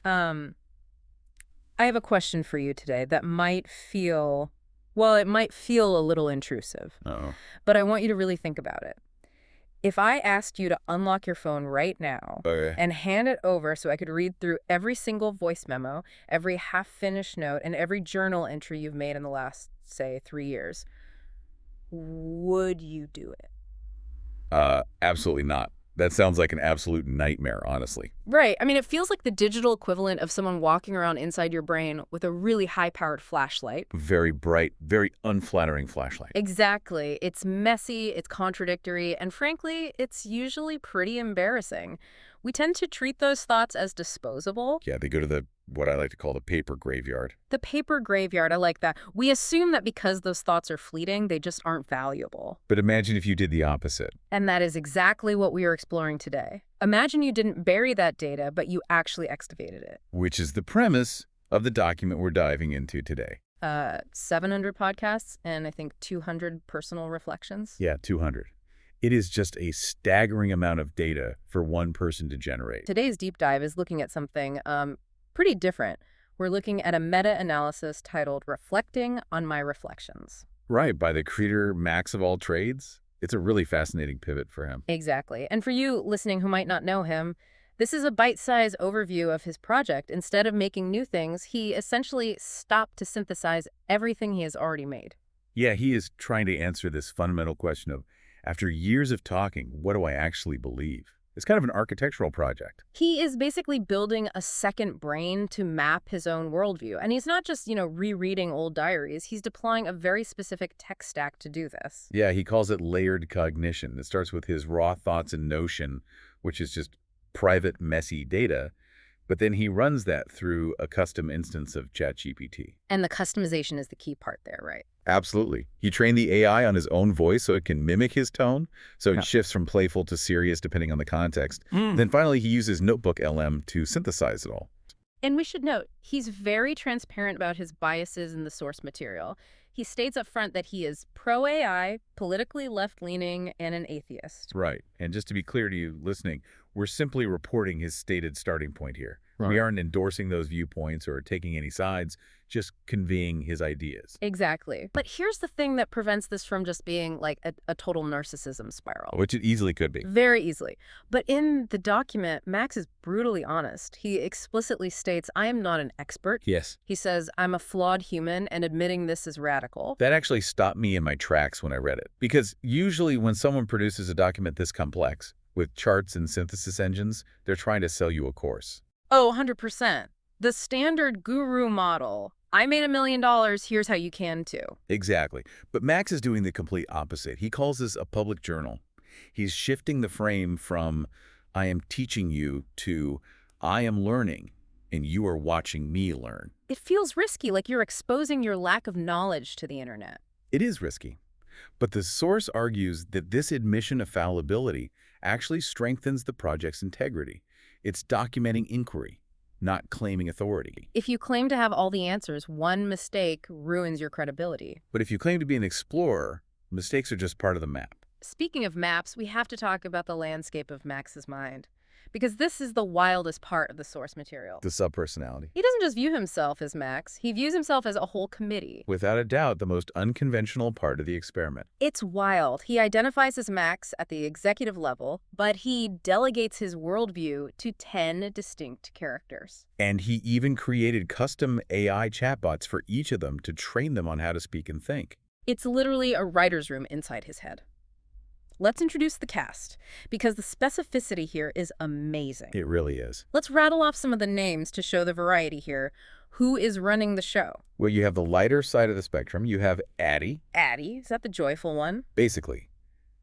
Um, I have a question for you today that might feel, well, it might feel a little intrusive, Uh-oh. but I want you to really think about it. If I asked you to unlock your phone right now Okay. and hand it over so I could read through every single voice memo, every half-finished note, and every journal entry you've made in the last, say, 3 years, would you do it? Absolutely not. That sounds like an absolute nightmare, honestly. Right. I mean, it feels like the digital equivalent of someone walking around inside your brain with a really high-powered flashlight. Very bright, very unflattering flashlight. Exactly. It's messy, it's contradictory, and frankly, it's usually pretty embarrassing. We tend to treat those thoughts as disposable. Yeah, they go to what I like to call the paper graveyard. The paper graveyard, I like that. We assume that because those thoughts are fleeting, they just aren't valuable. But imagine if you did the opposite. And that is exactly what we are exploring today. Imagine you didn't bury that data, but you actually excavated it. Which is the premise of the document we're diving into today. 700 podcasts and I think 200 personal reflections. Yeah, 200. It is just a staggering amount of data for one person to generate. Today's deep dive is looking at something pretty different. We're looking at a meta-analysis titled Reflecting on My Reflections. Right, by the creator Max of all trades. It's a really fascinating pivot for him. Exactly. And for you listening who might not know him, this is a bite-sized overview of his project. Instead of making new things, he essentially stopped to synthesize everything he has already made. Yeah, he is trying to answer this fundamental question of, after years of talking, what do I actually believe? It's kind of an architectural project. He is basically building a second brain to map his own worldview. And he's not just, rereading old diaries. He's deploying a very specific tech stack to do this. Yeah, he calls it layered cognition. It starts with his raw thoughts and notion, which is just private, messy data. But then he runs that through a custom instance of ChatGPT. And the customization is the key part there, right? Absolutely. He trained the AI on his own voice so it can mimic his tone, so it shifts from playful to serious depending on the context. Then finally, he uses Notebook LM to synthesize it all. And we should note, he's very transparent about his biases in the source material. He states up front that he is pro-AI, politically left-leaning, and an atheist. Right. And just to be clear to you listening, we're simply reporting his stated starting point here. Right. We aren't endorsing those viewpoints or taking any sides, just conveying his ideas. Exactly. But here's the thing that prevents this from just being like a total narcissism spiral. Which it easily could be. Very easily. But in the document, Max is brutally honest. He explicitly states, I am not an expert. Yes. He says, I'm a flawed human, and admitting this is radical. That actually stopped me in my tracks when I read it. Because usually when someone produces a document this complex, with charts and synthesis engines, they're trying to sell you a course. Oh, 100%. The standard guru model. I made $1 million, here's how you can too. Exactly. But Max is doing the complete opposite. He calls this a public journal. He's shifting the frame from, I am teaching you, to, I am learning, and you are watching me learn. It feels risky, like you're exposing your lack of knowledge to the internet. It is risky. But the source argues that this admission of fallibility actually strengthens the project's integrity. It's documenting inquiry, not claiming authority. If you claim to have all the answers, one mistake ruins your credibility. But if you claim to be an explorer, mistakes are just part of the map. Speaking of maps, we have to talk about the landscape of Max's mind. Because this is the wildest part of the source material. The subpersonality. He doesn't just view himself as Max, he views himself as a whole committee. Without a doubt, the most unconventional part of the experiment. It's wild. He identifies as Max at the executive level, but he delegates his worldview to 10 distinct characters. And he even created custom AI chatbots for each of them to train them on how to speak and think. It's literally a writer's room inside his head. Let's introduce the cast, because the specificity here is amazing. It really is. Let's rattle off some of the names to show the variety here. Who is running the show? Well, you have the lighter side of the spectrum. You have Addie. Addie, is that the joyful one? Basically,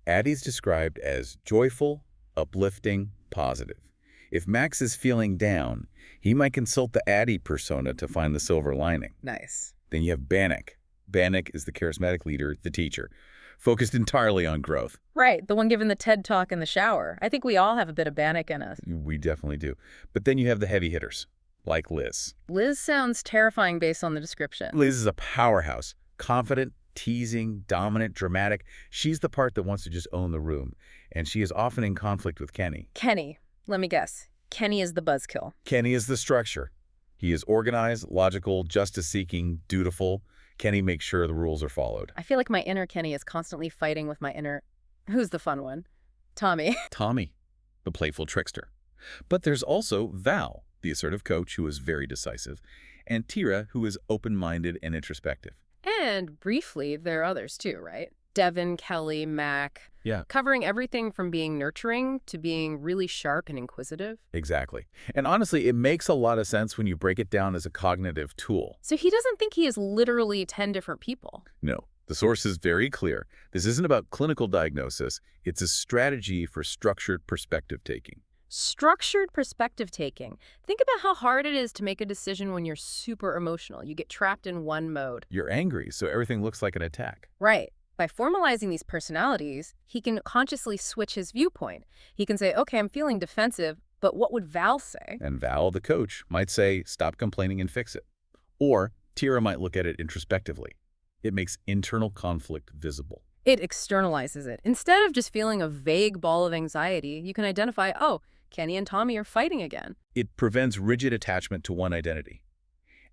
Addie's described as joyful, uplifting, positive. If Max is feeling down, he might consult the Addie persona to find the silver lining. Nice. Then you have Bannock. Bannock is the charismatic leader, the teacher, focused entirely on growth. Right, the one giving the TED Talk in the shower. I think we all have a bit of Bannock in us. We definitely do. But then you have the heavy hitters, like Liz. Liz sounds terrifying based on the description. Liz is a powerhouse, confident, teasing, dominant, dramatic. She's the part that wants to just own the room, and she is often in conflict with Kenny. Kenny, let me guess. Kenny is the buzzkill. Kenny is the structure. He is organized, logical, justice-seeking, dutiful. Kenny makes sure the rules are followed. I feel like my inner Kenny is constantly fighting with my inner... Who's the fun one? Tommy. Tommy, the playful trickster. But there's also Val, the assertive coach who is very decisive, and Tira, who is open-minded and introspective. And briefly, there are others too, right? Devin, Kelly, Mac. Yeah. Covering everything from being nurturing to being really sharp and inquisitive. Exactly. And honestly, it makes a lot of sense when you break it down as a cognitive tool. So he doesn't think he is literally 10 different people. No, the source is very clear. This isn't about clinical diagnosis. It's a strategy for structured perspective taking. Structured perspective taking. Think about how hard it is to make a decision when you're super emotional. You get trapped in one mode. You're angry, so everything looks like an attack. Right. By formalizing these personalities, he can consciously switch his viewpoint. He can say, okay, I'm feeling defensive, but what would Val say? And Val, the coach, might say, stop complaining and fix it. Or Tira might look at it introspectively. It makes internal conflict visible. It externalizes it. Instead of just feeling a vague ball of anxiety, you can identify, oh, Kenny and Tommy are fighting again. It prevents rigid attachment to one identity.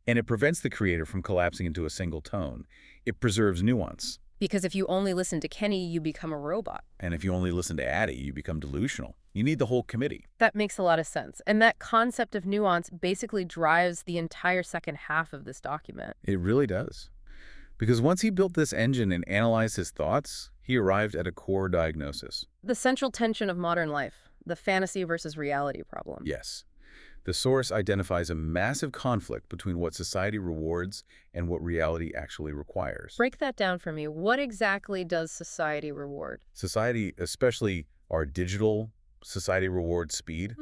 And it prevents the creator from collapsing into a single tone. It preserves nuance. Because if you only listen to Kenny, you become a robot. And if you only listen to Addie, you become delusional. You need the whole committee. That makes a lot of sense. And that concept of nuance basically drives the entire second half of this document. It really does. Because once he built this engine and analyzed his thoughts, he arrived at a core diagnosis. The central tension of modern life, the fantasy versus reality problem. Yes. The source identifies a massive conflict between what society rewards and what reality actually requires. Break that down for me. What exactly does society reward? Society, especially our digital society, rewards speed,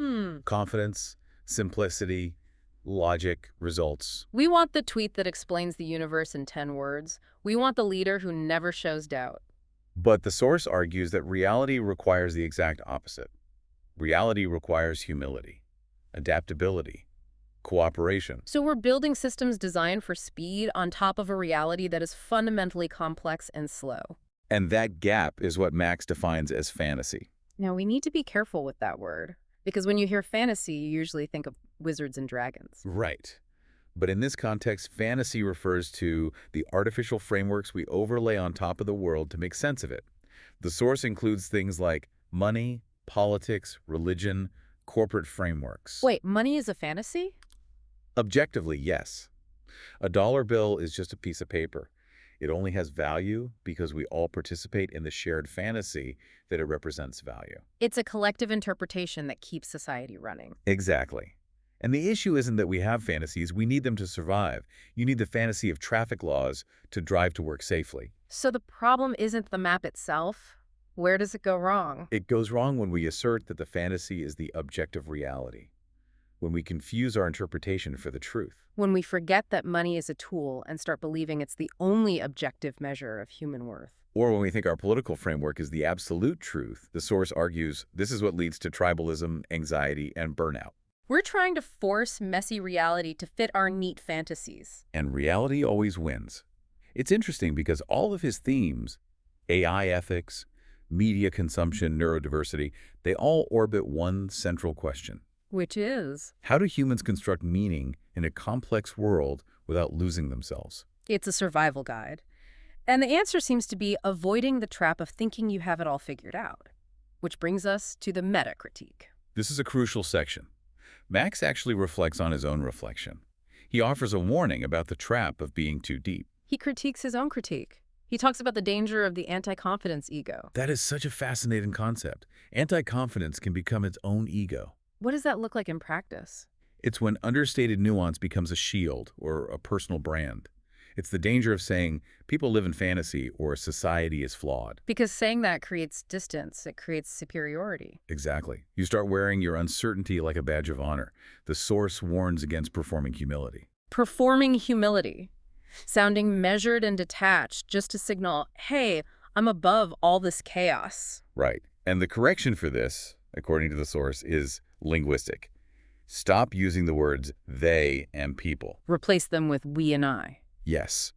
confidence, simplicity, logic, results. We want the tweet that explains the universe in 10 words. We want the leader who never shows doubt. But the source argues that reality requires the exact opposite. Reality requires humility, adaptability, cooperation. So we're building systems designed for speed on top of a reality that is fundamentally complex and slow. And that gap is what Max defines as fantasy. Now, we need to be careful with that word, because when you hear fantasy, you usually think of wizards and dragons. Right. But in this context, fantasy refers to the artificial frameworks we overlay on top of the world to make sense of it. The source includes things like money, politics, religion, corporate frameworks. Wait, money is a fantasy? Objectively, yes. A dollar bill is just a piece of paper. It only has value because we all participate in the shared fantasy that it represents value. It's a collective interpretation that keeps society running. Exactly. And the issue isn't that we have fantasies, we need them to survive. You need the fantasy of traffic laws to drive to work safely. So the problem isn't the map itself. Where does it go wrong? It goes wrong when we assert that the fantasy is the objective reality, when we confuse our interpretation for the truth. When we forget that money is a tool and start believing it's the only objective measure of human worth. Or when we think our political framework is the absolute truth. The source argues this is what leads to tribalism, anxiety, and burnout. We're trying to force messy reality to fit our neat fantasies. And reality always wins. It's interesting because all of his themes, AI ethics, media consumption, neurodiversity, they all orbit one central question. Which is? How do humans construct meaning in a complex world without losing themselves? It's a survival guide. And the answer seems to be avoiding the trap of thinking you have it all figured out. Which brings us to the meta critique. This is a crucial section. Max actually reflects on his own reflection. He offers a warning about the trap of being too deep. He critiques his own critique. He talks about the danger of the anti-confidence ego. That is such a fascinating concept. Anti-confidence can become its own ego. What does that look like in practice? It's when understated nuance becomes a shield or a personal brand. It's the danger of saying people live in fantasy or society is flawed. Because saying that creates distance. It creates superiority. Exactly. You start wearing your uncertainty like a badge of honor. The source warns against performing humility. Performing humility. Sounding measured and detached just to signal, hey, I'm above all this chaos. Right. And the correction for this, according to the source, is linguistic. Stop using the words they and people. Replace them with we and I. Yes.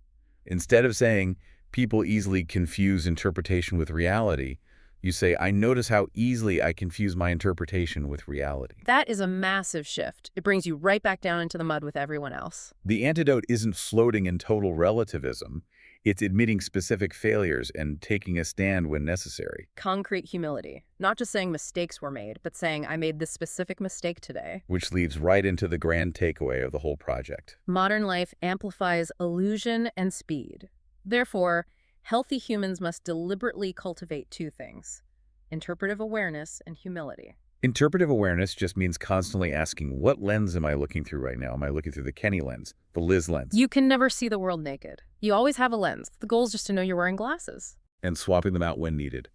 Instead of saying people easily confuse interpretation with reality, You say, I notice how easily I confuse my interpretation with reality. That is a massive shift. It brings you right back down into the mud with everyone else. The antidote isn't floating in total relativism. It's admitting specific failures and taking a stand when necessary. Concrete humility. Not just saying mistakes were made, but saying, I made this specific mistake today. Which leads right into the grand takeaway of the whole project. Modern life amplifies illusion and speed. Therefore, healthy humans must deliberately cultivate two things: interpretive awareness and humility. Interpretive awareness just means constantly asking, what lens am I looking through right now? Am I looking through the Kenny lens, the Liz lens? You can never see the world naked. You always have a lens. The goal is just to know you're wearing glasses. And swapping them out when needed.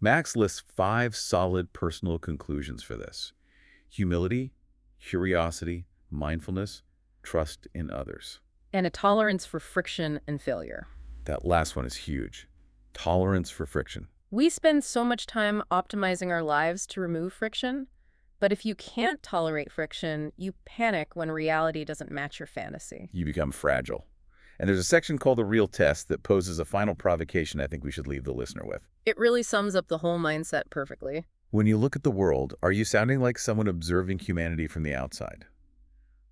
Max lists 5 solid personal conclusions for this: humility, curiosity, mindfulness, trust in others. And a tolerance for friction and failure. That last one is huge. Tolerance for friction. We spend so much time optimizing our lives to remove friction, but if you can't tolerate friction, you panic when reality doesn't match your fantasy. You become fragile. And there's a section called the real test that poses a final provocation I think we should leave the listener with. It really sums up the whole mindset perfectly. When you look at the world, are you sounding like someone observing humanity from the outside?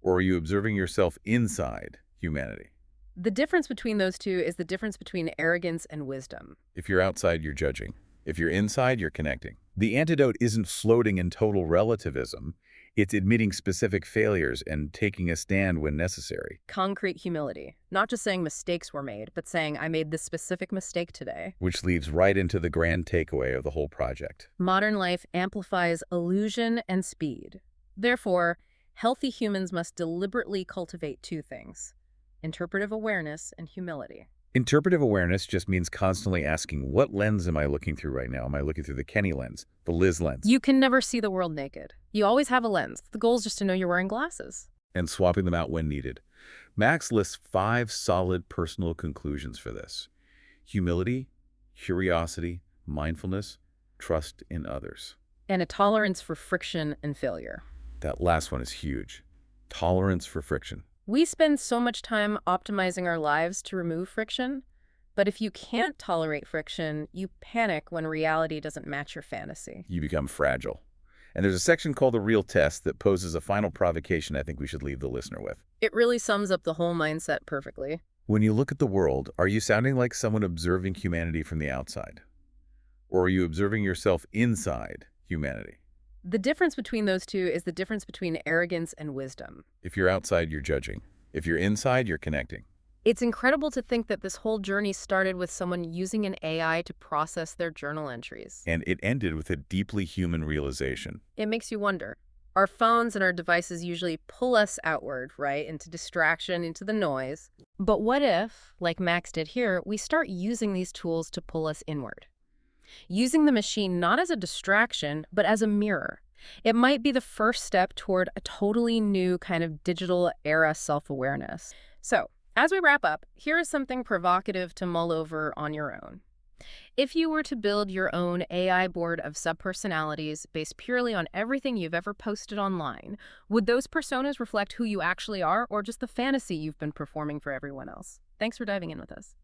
Or are you observing yourself inside humanity? The difference between those two is the difference between arrogance and wisdom. If you're outside, you're judging. If you're inside, you're connecting. The antidote isn't floating in total relativism. It's admitting specific failures and taking a stand when necessary. Concrete humility. Not just saying mistakes were made, but saying, I made this specific mistake today. Which leads right into the grand takeaway of the whole project. Modern life amplifies illusion and speed. Therefore, healthy humans must deliberately cultivate two things: interpretive awareness and humility. Interpretive awareness just means constantly asking, what lens am I looking through right now? Am I looking through the Kenny lens, the Liz lens? You can never see the world naked. You always have a lens. The goal is just to know you're wearing glasses. And swapping them out when needed. Max lists 5 solid personal conclusions for this: humility, curiosity, mindfulness, trust in others. And a tolerance for friction and failure. That last one is huge. Tolerance for friction. We spend so much time optimizing our lives to remove friction, but if you can't tolerate friction, you panic when reality doesn't match your fantasy. You become fragile. And there's a section called the real test that poses a final provocation I think we should leave the listener with. It really sums up the whole mindset perfectly. When you look at the world, are you sounding like someone observing humanity from the outside? Or are you observing yourself inside humanity? The difference between those two is the difference between arrogance and wisdom. If you're outside, you're judging. If you're inside, you're connecting. It's incredible to think that this whole journey started with someone using an AI to process their journal entries. And it ended with a deeply human realization. It makes you wonder. Our phones and our devices usually pull us outward, right? Into distraction, into the noise. But what if, like Max did here, we start using these tools to pull us inward? Using the machine not as a distraction, but as a mirror. It might be the first step toward a totally new kind of digital era self-awareness. So, as we wrap up, here is something provocative to mull over on your own. If you were to build your own AI board of subpersonalities based purely on everything you've ever posted online, would those personas reflect who you actually are or just the fantasy you've been performing for everyone else? Thanks for diving in with us.